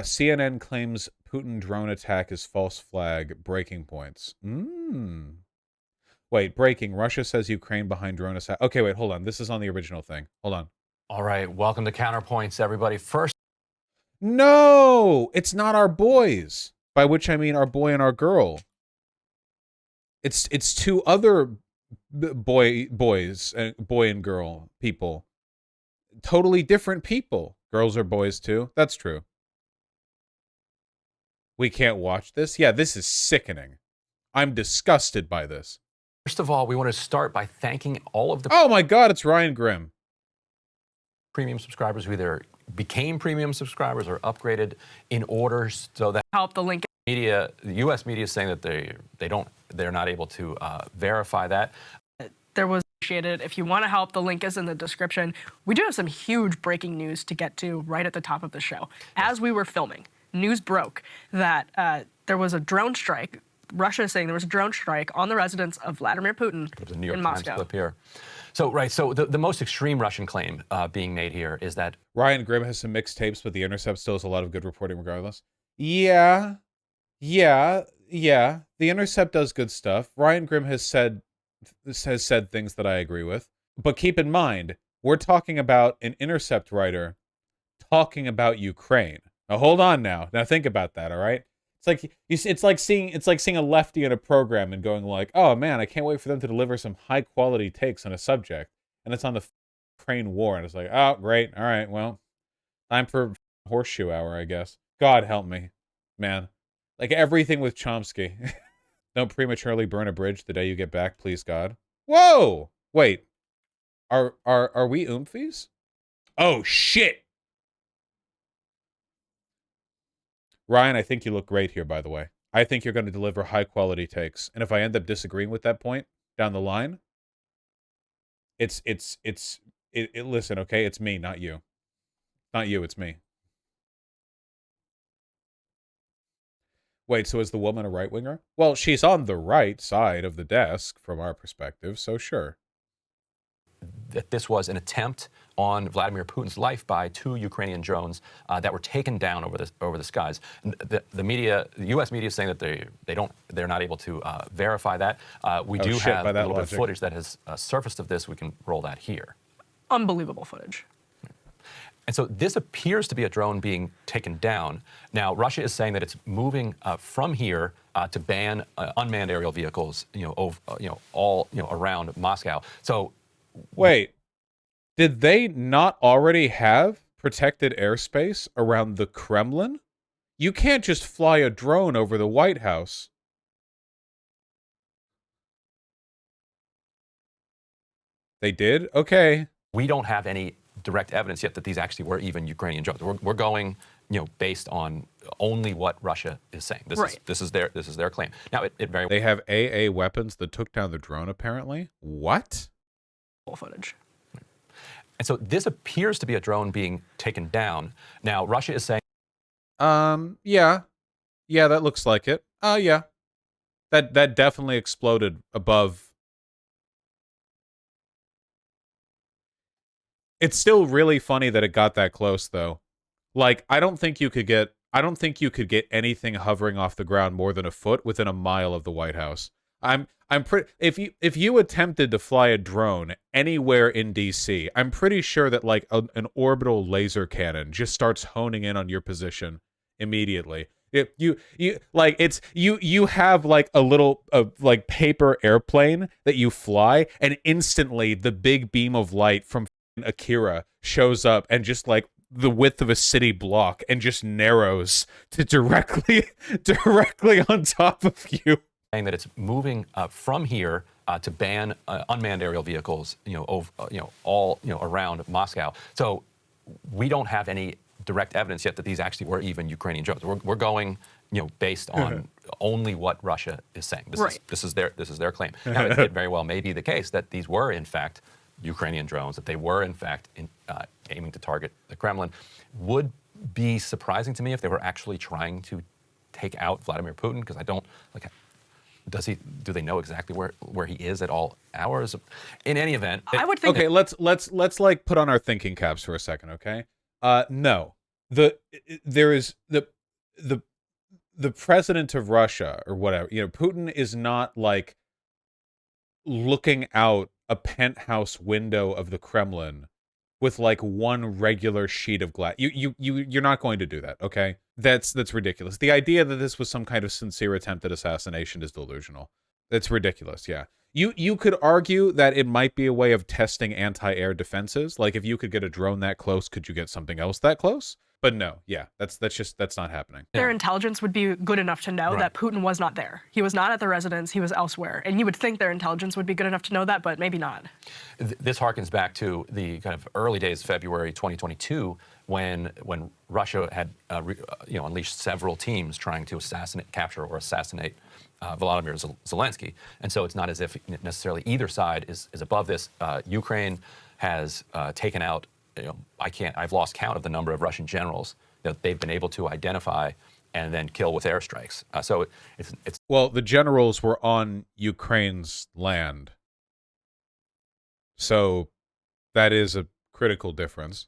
CNN claims Putin drone attack is false flag. Breaking points. Wait, breaking. Russia says Ukraine behind drone attack. Okay, wait, hold on. This is on the original thing. Hold on. All right, welcome to Counterpoints, everybody. First, no, it's not our boys. By which I mean our boy and our girl. It's two other boys, boy and girl people. Totally different people. Girls are boys too. That's true. We can't watch this? Yeah, this is sickening. I'm disgusted by this. First of all, we want to start by thanking all of the Oh my God, it's Ryan Grimm. premium subscribers who either became premium subscribers or upgraded in order so that help the link. Media, the U.S. media is saying that they're not able to verify that. There was appreciated. If you want to help, the link is in the description. We do have some huge breaking news to get to right at the top of the show. As we were filming, news broke that there was a drone strike. Russia is saying there was a drone strike on the residence of Vladimir Putin There's a New York in Times Moscow. clip here. So, right, so the most extreme Russian claim being made here is that Ryan Grimm has some mixed tapes, but The Intercept still has a lot of good reporting regardless. Yeah. The Intercept does good stuff. Ryan Grimm has said things that I agree with. But keep in mind, we're talking about an Intercept writer talking about Ukraine. Now hold on now. Now think about that, all right? It's like seeing a lefty in a program and going like, "Oh man, I can't wait for them to deliver some high quality takes on a subject." And it's on the Ukraine war and it's like, "Oh, great. All right. Well, time for horseshoe hour, I guess." God help me, man. Like everything with Chomsky. Don't prematurely burn a bridge the day you get back, please God. Whoa! Wait. Are we oomfies? Oh shit. Ryan, I think you look great here, by the way. I think you're going to deliver high quality takes. And if I end up disagreeing with that point down the line, listen, okay? It's me, not you. Not you, it's me. Wait, so is the woman a right-winger? Well, she's on the right side of the desk from our perspective, so sure. that this was an attempt on Vladimir Putin's life by two Ukrainian drones that were taken down over the skies. The media, the U.S. media, is saying that they're not able to verify that. We do have a little bit of footage that has surfaced of this. We can roll that here. Unbelievable footage. And so this appears to be a drone being taken down. Now, Russia is saying that it's moving from here to ban unmanned aerial vehicles, all around Moscow. So, wait, did they not already have protected airspace around the Kremlin? You can't just fly a drone over the White House. They did? Okay. We don't have any direct evidence yet that these actually were even Ukrainian drones. We're going, based on only what Russia is saying. This is their claim. Now, they have AA weapons that took down the drone. Apparently, what? Full footage. And so this appears to be a drone being taken down. Now, Russia is saying, yeah, that looks like it. Yeah, that definitely exploded above. It's still really funny that it got that close, though. Like, I don't think you could get anything hovering off the ground more than a foot within a mile of the White House. I'm pretty. If you attempted to fly a drone anywhere in D.C., I'm pretty sure that like an orbital laser cannon just starts honing in on your position immediately. You have like a little like paper airplane that you fly, and instantly the big beam of light from Akira shows up and just like the width of a city block and just narrows to directly on top of you. Saying that it's moving from here to ban unmanned aerial vehicles, all around Moscow. So we don't have any direct evidence yet that these actually were even Ukrainian drones. We're going, based on only what Russia is saying. This is their claim. Now, it very well may be the case that these were in fact Ukrainian drones, that they were in fact aiming to target the Kremlin. Would be surprising to me if they were actually trying to take out Vladimir Putin, because I don't like. Do they know exactly where he is at all hours? In any event, I would think. Okay, let's like put on our thinking caps for a second, okay? No. There is the the president of Russia or whatever, Putin is not like looking out a penthouse window of the Kremlin with like one regular sheet of glass. You're not going to do that, okay? That's ridiculous. The idea that this was some kind of sincere attempt at assassination is delusional. That's ridiculous, yeah. You could argue that it might be a way of testing anti-air defenses. Like if you could get a drone that close, could you get something else that close? But no, yeah, that's not happening. Their intelligence would be good enough to know that Putin was not there. He was not at the residence. He was elsewhere. And you would think their intelligence would be good enough to know that, but maybe not. This harkens back to the kind of early days of February 2022 when Russia had unleashed several teams trying to capture or assassinate Volodymyr Zelensky. And so it's not as if necessarily either side is above this. Ukraine has taken out, I've lost count of the number of Russian generals that they've been able to identify and then kill with airstrikes. So it's well, the generals were on Ukraine's land. So that is a critical difference.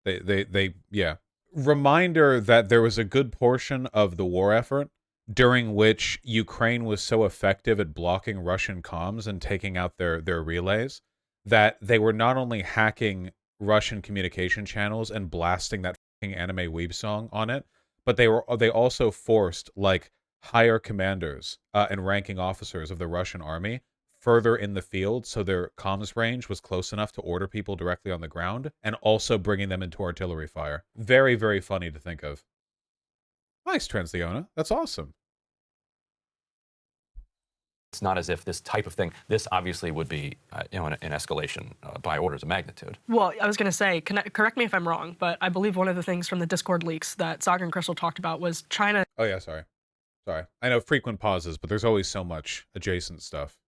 Yeah. Reminder that there was a good portion of the war effort during which Ukraine was so effective at blocking Russian comms and taking out their relays that they were not only hacking Russian communication channels and blasting that fucking anime weeb song on it, but they also forced like higher commanders and ranking officers of the Russian army further in the field so their comms range was close enough to order people directly on the ground, and also bringing them into artillery fire. Very, very funny to think of. Nice, Transleona. That's awesome. It's not as if this type of thing, this obviously would be an escalation by orders of magnitude. Well, I was going to say, correct me if I'm wrong, but I believe one of the things from the Discord leaks that Saga and Crystal talked about was China. Oh, yeah, sorry. I know frequent pauses, but there's always so much adjacent stuff,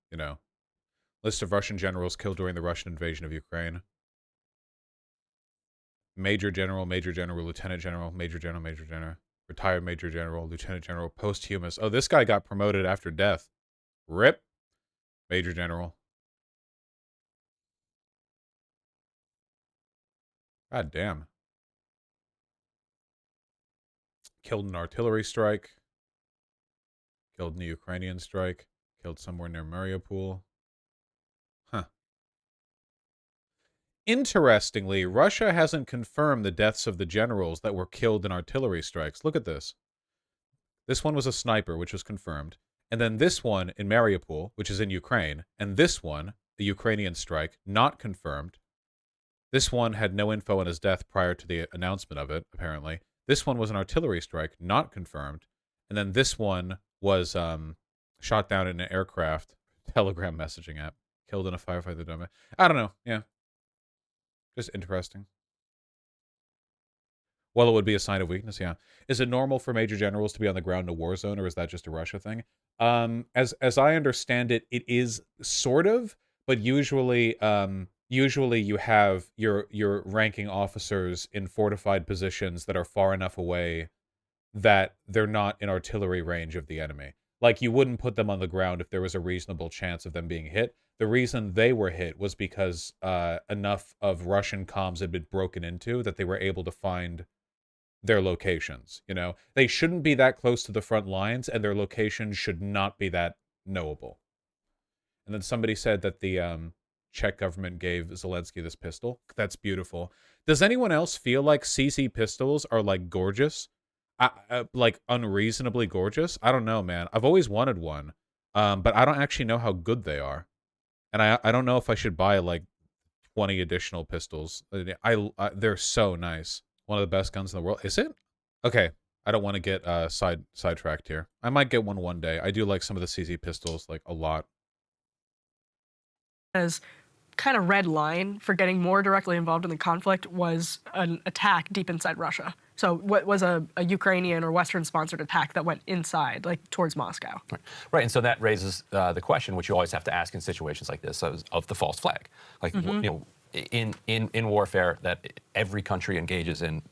List of Russian generals killed during the Russian invasion of Ukraine. Major general, lieutenant general, major general, retired major general, lieutenant general, posthumous. Oh, this guy got promoted after death. RIP. Major general. God damn. Killed in an artillery strike. Killed in the Ukrainian strike. Killed somewhere near Mariupol. Huh. Interestingly, Russia hasn't confirmed the deaths of the generals that were killed in artillery strikes. Look at this. This one was a sniper, which was confirmed. And then this one in Mariupol, which is in Ukraine. And this one, the Ukrainian strike, not confirmed. This one had no info on his death prior to the announcement of it, apparently. This one was an artillery strike, not confirmed. And then this one was shot down in an aircraft. Telegram messaging app. Killed in a firefight. I don't know. Yeah. Just interesting. Well, it would be a sign of weakness, yeah. Is it normal for major generals to be on the ground in a war zone, or is that just a Russia thing? As I understand it, it is sort of, but usually you have your ranking officers in fortified positions that are far enough away that they're not in artillery range of the enemy. Like, you wouldn't put them on the ground if there was a reasonable chance of them being hit. The reason they were hit was because enough of Russian comms had been broken into that they were able to find their locations. They shouldn't be that close to the front lines, and their locations should not be that knowable. And then somebody said that the Czech government gave Zelensky this pistol. That's beautiful. Does anyone else feel like CZ pistols are like gorgeous? Like unreasonably gorgeous? I don't know, man. I've always wanted one, but I don't actually know how good they are. And I don't know if I should buy like 20 additional pistols. They're so nice. One of the best guns in the world. Is it? Okay. I don't want to get sidetracked here. I might get one day. I do like some of the CZ pistols like a lot. As kind of red line for getting more directly involved in the conflict was an attack deep inside Russia. So what was a Ukrainian or Western-sponsored attack that went inside, like towards Moscow. Right, and so that raises the question, which you always have to ask in situations like this, of the false flag. Like, in warfare, that every country engages in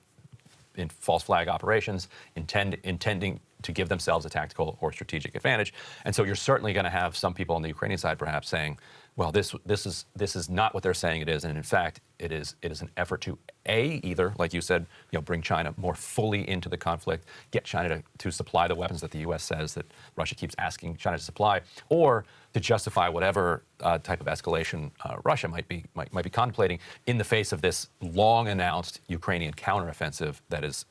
false flag operations, intending to give themselves a tactical or strategic advantage. And so you're certainly going to have some people on the Ukrainian side perhaps saying, well, this is not what they're saying it is, and in fact, it is an effort to either, like you said, bring China more fully into the conflict, get China to supply the weapons that the U.S. says that Russia keeps asking China to supply, or to justify whatever type of escalation Russia might be contemplating in the face of this long-announced Ukrainian counteroffensive that is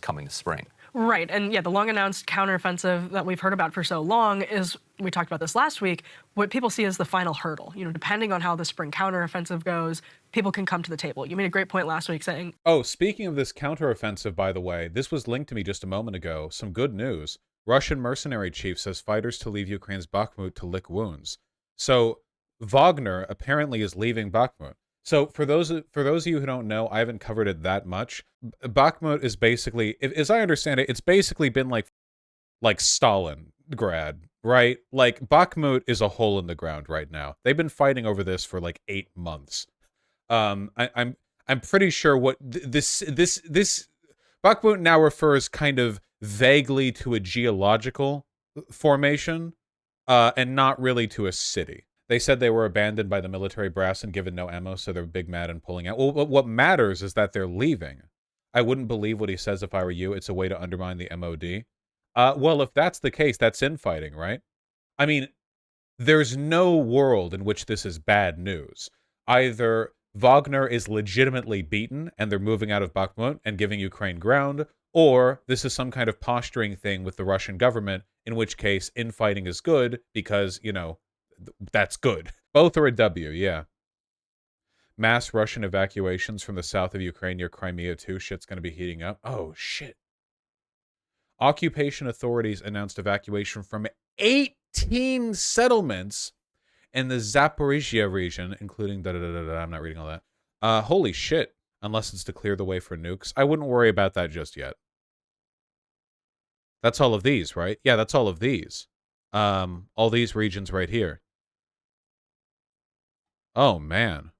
coming this spring. Right, and yeah, the long-announced counteroffensive that we've heard about for so long is, we talked about this last week, what people see as the final hurdle. Depending on how the spring counteroffensive goes, people can come to the table. You made a great point last week saying... Oh, speaking of this counteroffensive, by the way, this was linked to me just a moment ago. Some good news. Russian mercenary chief says fighters to leave Ukraine's Bakhmut to lick wounds. So Wagner apparently is leaving Bakhmut. So for those of you who don't know, I haven't covered it that much. Bakhmut is basically, as I understand it, it's basically been like Stalingrad, right? Like Bakhmut is a hole in the ground right now. They've been fighting over this for like 8 months. I'm pretty sure what this Bakhmut now refers kind of vaguely to a geological formation, and not really to a city. They said they were abandoned by the military brass and given no ammo, so they're big mad and pulling out. Well, what matters is that they're leaving. I wouldn't believe what he says if I were you. It's a way to undermine the MOD. Well, if that's the case, that's infighting, right? I mean, there's no world in which this is bad news. Either Wagner is legitimately beaten and they're moving out of Bakhmut and giving Ukraine ground, or this is some kind of posturing thing with the Russian government, in which case infighting is good because, that's good. Both are a W, yeah. Mass Russian evacuations from the south of Ukraine near Crimea, too. Shit's going to be heating up. Oh, shit. Occupation authorities announced evacuation from 18 settlements in the Zaporizhia region, including I'm not reading all that. Holy shit. Unless it's to clear the way for nukes. I wouldn't worry about that just yet. That's all of these, right? Yeah, that's all of these. All these regions right here. Oh, man.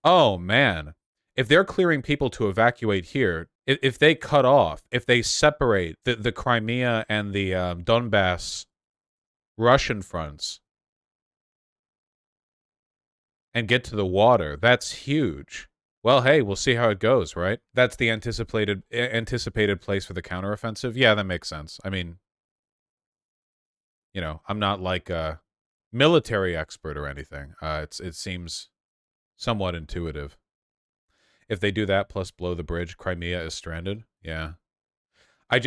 Oh, man. If they're clearing people to evacuate here, if they cut off, if they separate the Crimea and the Donbass Russian fronts and get to the water, that's huge. Well, hey, we'll see how it goes, right? That's the anticipated place for the counteroffensive. Yeah, that makes sense. I mean, I'm not like a military expert or anything. It seems somewhat intuitive. If they do that plus blow the bridge, Crimea is stranded. Yeah. I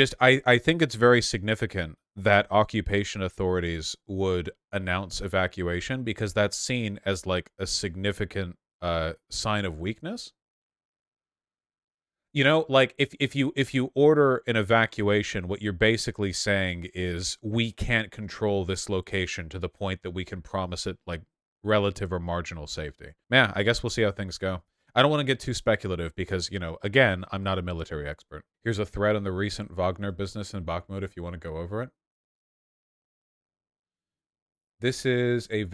think it's very significant that occupation authorities would announce evacuation because that's seen as like a significant sign of weakness. Like if you order an evacuation, what you're basically saying is we can't control this location to the point that we can promise it like relative or marginal safety. Yeah, I guess we'll see how things go. I don't want to get too speculative because, again, I'm not a military expert. Here's a thread on the recent Wagner business in Bakhmut if you want to go over it. This is a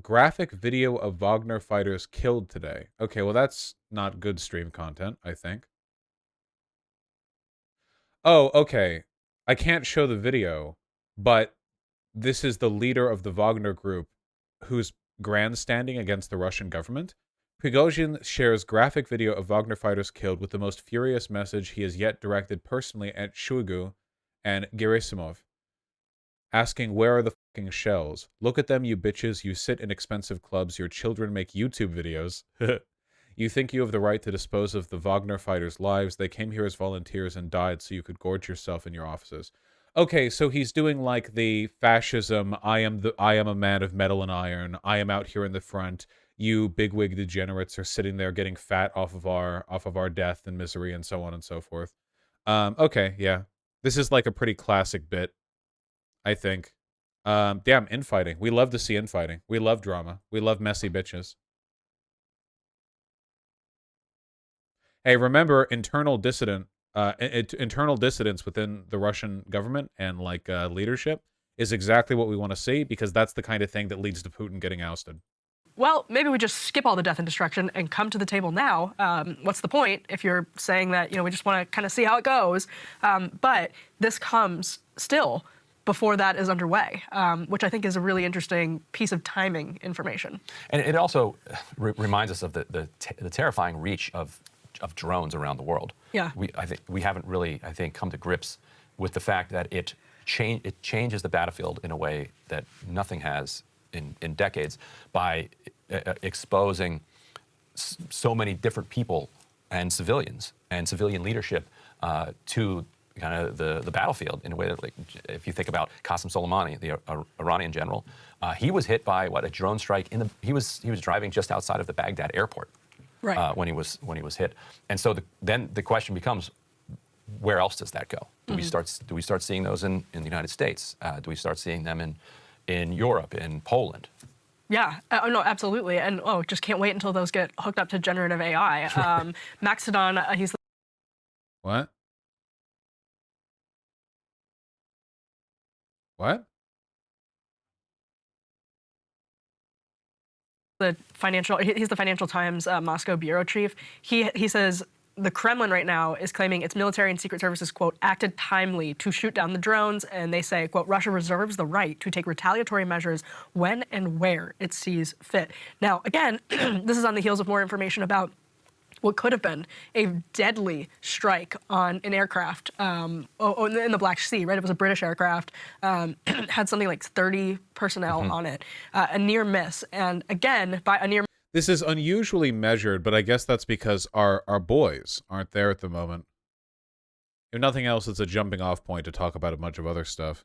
graphic video of Wagner fighters killed today. Okay, well, that's not good stream content, I think. Oh, okay. I can't show the video, but this is the leader of the Wagner group who's grandstanding against the Russian government. Prigozhin shares graphic video of Wagner fighters killed with the most furious message he has yet directed personally at Shoigu and Gerasimov, asking, where are the fucking shells? Look at them, you bitches. You sit in expensive clubs. Your children make YouTube videos. You think you have the right to dispose of the Wagner fighters' lives. They came here as volunteers and died so you could gorge yourself in your offices. Okay, so he's doing like the fascism, I am a man of metal and iron. I am out here in the front. You bigwig degenerates are sitting there getting fat off of our death and misery and so on and so forth. Okay, yeah. This is like a pretty classic bit, I think. Damn, infighting. We love to see infighting. We love drama. We love messy bitches. Hey, remember internal dissidence within the Russian government and like leadership is exactly what we want to see because that's the kind of thing that leads to Putin getting ousted. well, maybe we just skip all the death and destruction and come to the table now. What's the point if you're saying that, we just want to kind of see how it goes? But this comes still before that is underway, which I think is a really interesting piece of timing information. And it also reminds us of the terrifying reach of drones around the world. Yeah. I think we haven't really, come to grips with the fact that it changes the battlefield in a way that nothing has in decades by exposing so many different people and civilians and civilian leadership to kind of the battlefield in a way that, like, if you think about Qasem Soleimani, the Iranian general, he was hit by a drone strike he was driving just outside of the Baghdad airport, right, when he was hit. And so then the question becomes, where else does that go? Do we start seeing those in the United States? Do we start seeing them in Europe, in Poland? Yeah, no, absolutely. And just can't wait until those get hooked up to generative AI. Right. Maxidon, he's the What? What? He's the Financial Times Moscow bureau chief. He says the Kremlin right now is claiming its military and secret services, quote, acted timely to shoot down the drones. And they say, quote, Russia reserves the right to take retaliatory measures when and where it sees fit. Now, again, this is on the heels of more information about what could have been a deadly strike on an aircraft in the Black Sea, right? It was a British aircraft, had something like 30 personnel on it, a near miss. And again, by a near This is unusually measured, but I guess that's because our boys aren't there at the moment. If nothing else, it's a jumping off point to talk about a bunch of other stuff.